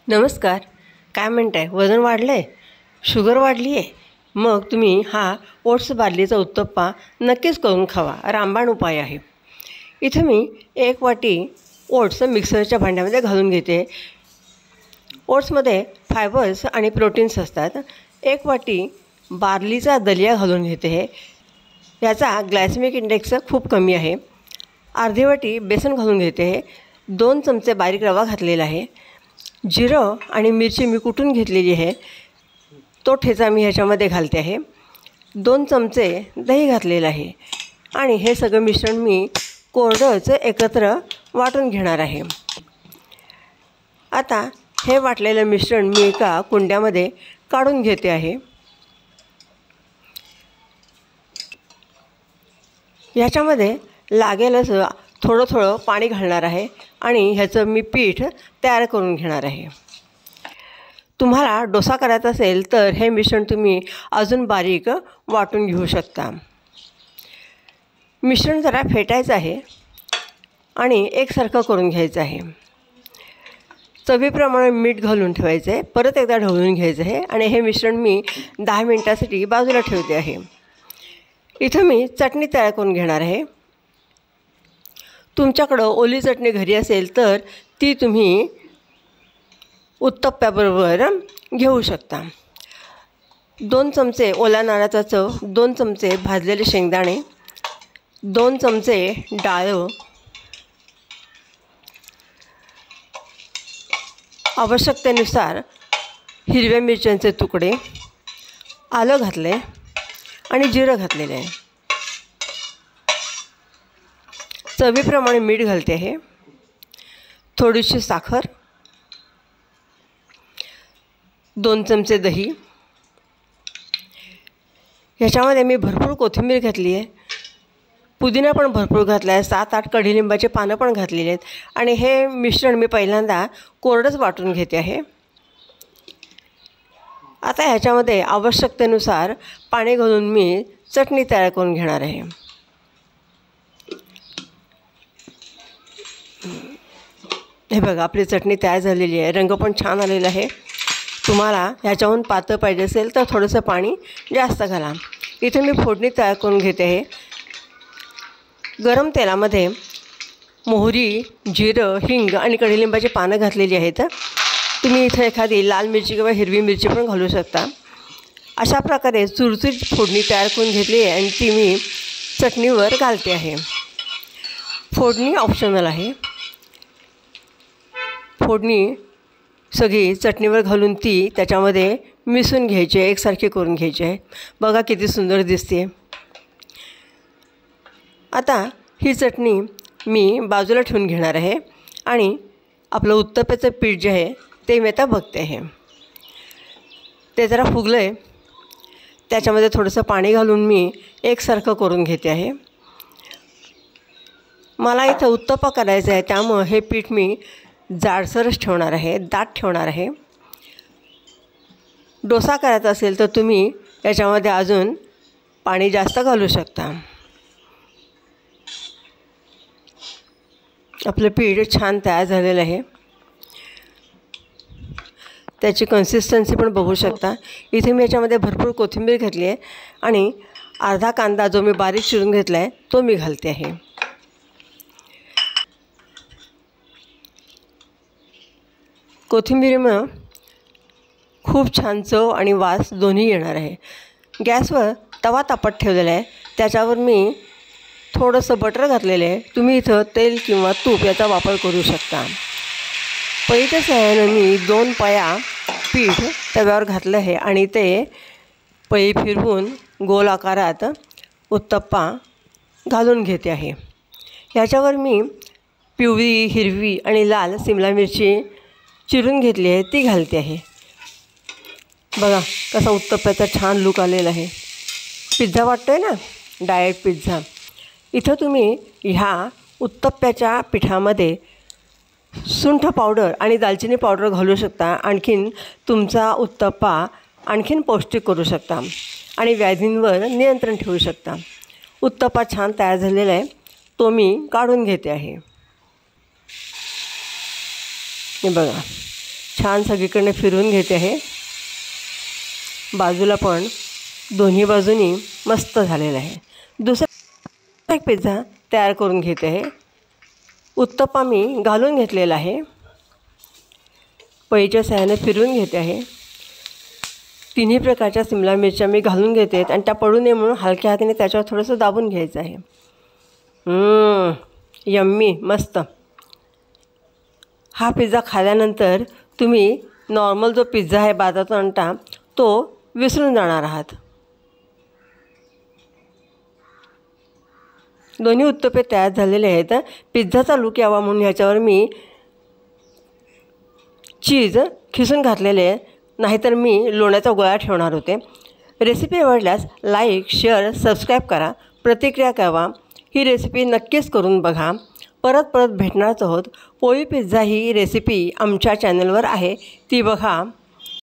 नमस्कार. काय म्हणताय? वजन वाढलं आहे? शुगर वाढली आहे? मग तुम्ही हा ओट्स बार्लीचा उत्तप्पा नक्कीच करून खावा. रामबाण उपाय आहे. इथं मी 1 वाटी ओट्स मिक्सरच्या भांड्यामध्ये घालून घेते. ओट्समध्ये फायबर्स आणि प्रोटीन्स असतात. 1 वाटी बार्लीचा दलिया घालून घेते. याचा ग्लायसेमिक इंडेक्स खूप कमी आहे. अर्धी वाटी बेसन घालून घेते. 2 चमचे बारीक रवा घातलेला आहे. जिरं आणि मिरची मी कुटून घेतलेली आहे, तो ठेचा मी ह्याच्यामध्ये घालते आहे. 2 चमचे दही घातलेलं आहे आणि हे सगळं मिश्रण मी कोरडंच एकत्र वाटून घेणार आहे. आता हे वाटलेलं मिश्रण मी एका कुंड्यामध्ये काढून घेते आहे. ह्याच्यामध्ये लागेल असं थोडं थोडं पाणी घालणार आहे आणि ह्याचं मी पीठ तयार करून घेणार आहे. तुम्हाला डोसा करायचा असेल तर हे मिश्रण तुम्ही अजून बारीक वाटून घेऊ शकता. मिश्रण जरा फेटायचं आहे आणि एकसारखं करून घ्यायचं आहे. चवीप्रमाणे मीठ घालून ठेवायचं आहे. परत एकदा ढवळून घ्यायचं आहे आणि हे मिश्रण मी 10 मिनिटासाठी बाजूला ठेवते आहे. इथं मी चटणी तयार करून घेणार आहे. तुमच्याकडं ओली चटणी घरी असेल तर ती तुम्ही उत्तप्प्याबरोबर घेऊ शकता. 2 चमचे ओल्या नारळाचा चव, 2 चमचे भाजलेले शेंगदाणे, 2 चमचे डाळं, आवश्यकतेनुसार हिरव्या मिरच्यांचे तुकडे, आलं घातले आणि जिरं घातलेलं आहे. चवीप्रमाणे मीठ घालते आहे. थोडीशी साखर, 2 चमचे दही. ह्याच्यामध्ये मी भरपूर कोथिंबीर घातली आहे. पुदिना पण भरपूर घातला आहे. 7-8 कढीलिंबाचे पानं पण घातलेली आहेत आणि हे मिश्रण मी पहिल्यांदा कोरडंच वाटून घेते आहे. आता ह्याच्यामध्ये आवश्यकतेनुसार पाणी घालून मी चटणी तयार करून घेणार आहे. हे बघा, आपली चटणी तयार झालेली आहे. रंग पण छान आलेला आहे. तुम्हाला ह्याच्याहून पातळ पाहिजे असेल तर थोडंसं पाणी जास्त घाला. इथे मी फोडणी तयार करून घेते आहे. गरम तेलामध्ये मोहरी, जिरं, हिंग आणि कढीलिंबाची पानं घातलेली आहेत. तुम्ही इथं एखादी लाल मिरची किंवा हिरवी मिरची पण घालू शकता. अशा प्रकारे चुरचुरीत फोडणी तयार करून घेतली आहे आणि ती मी चटणीवर घालते आहे. फोडणी ऑप्शनल आहे. फोडणी सगळी चटणीवर घालून ती त्याच्यामध्ये मिसळून घ्यायची आहे, एकसारखी करून घ्यायची आहे. बघा किती सुंदर दिसते. आता ही चटणी मी बाजूला ठेवून घेणार आहे आणि आपलं उत्तप्प्याचं पीठ जे आहे ते मी आता बघते आहे. ते जरा फुगलं आहे. त्याच्यामध्ये थोडंसं पाणी घालून मी एकसारखं करून घेते आहे. मला इथं उत्तप्पा करायचा आहे, त्यामुळं हे पीठ मी जाडसरच ठेवणार आहे, दाट ठेवणार आहे. डोसा करायचा असेल तर तुम्ही याच्यामध्ये अजून पाणी जास्त घालू शकता. आपलं पीठ छान तयार झालेलं आहे. त्याची कन्सिस्टन्सी पण बघू शकता. इथे मी याच्यामध्ये भरपूर कोथिंबीर घातली आहे आणि अर्धा कांदा जो मी बारीक चिरून घेतला आहे तो मी घालते आहे. कोथिंबीरीमुळं खूप छान चव आणि वास दोन्ही येणार आहे. गॅसवर तवा तापत ठेवलेला आहे. त्याच्यावर मी थोडंसं बटर घातलेलं आहे. तुम्ही इथं तेल किंवा तूप याचा वापर करू शकता. पळीच्या सहाय्यानं मी 2 पळ्या पीठ तव्यावर घातलं आहे आणि ते पळी फिरवून गोल आकारात उत्तप्पा घालून घेते आहे. याच्यावर मी पिवळी, हिरवी आणि लाल सिमला मिरची चिरून घेतली आहे, ती घालते आहे. बघा कसा उत्तप्प्याचा छान लूक आलेला आहे. पिझ्झा वाटतो आहे ना, डाएट पिझ्झा. इथं तुम्ही ह्या उत्तप्प्याच्या पिठामध्ये सुंठ पावडर आणि दालचिनी पावडर घालू शकता. आणखीन तुमचा उत्तप्पा आणखीन पौष्टिक करू शकता आणि व्याधींवर नियंत्रण ठेवू शकता. उत्तप्पा छान तयार झालेला आहे, तो मी काढून घेते आहे. हे बघा छान सगळीकडे फिरवून घेते आहे. बाजूला पण दोन्ही बाजूनी मस्त झालेला आहे. दुसरा एक पिझ्झा तयार करून घेते आहे. उत्तप्पा मी घालून घेतलेला आहे. पळीच्या सहाय्याने फिरवून घेते आहे. तिन्ही प्रकारच्या शिमला मिरच्या मी घालून घेते आणि त्या पडू नये म्हणून हलक्या हाताने त्याच्यावर थोडंसं दाबून घ्यायचं आहे. यम्मी मस्त. हा पिझ्झा खाल्ल्यानंतर तुम्ही नॉर्मल जो पिझ्झा आहे बाजारातून आणता तो विसरून जाणार आहात. दोन्ही उत्तप्पे तयार झालेले आहेत. पिझ्झाचा लूक यावा म्हणून ह्याच्यावर मी चीज खिसून घातलेले आहे, नाहीतर मी लोण्याचा गोळा ठेवणार होते. रेसिपी आवडल्यास लाईक, शेअर, सबस्क्राईब करा. प्रतिक्रिया कळवा. ही रेसिपी नक्कीच करून बघा. परत भेटणारच आहोत. पोळी पिझ्झा ही रेसिपी आमच्या चॅनलवर आहे, ती बघा.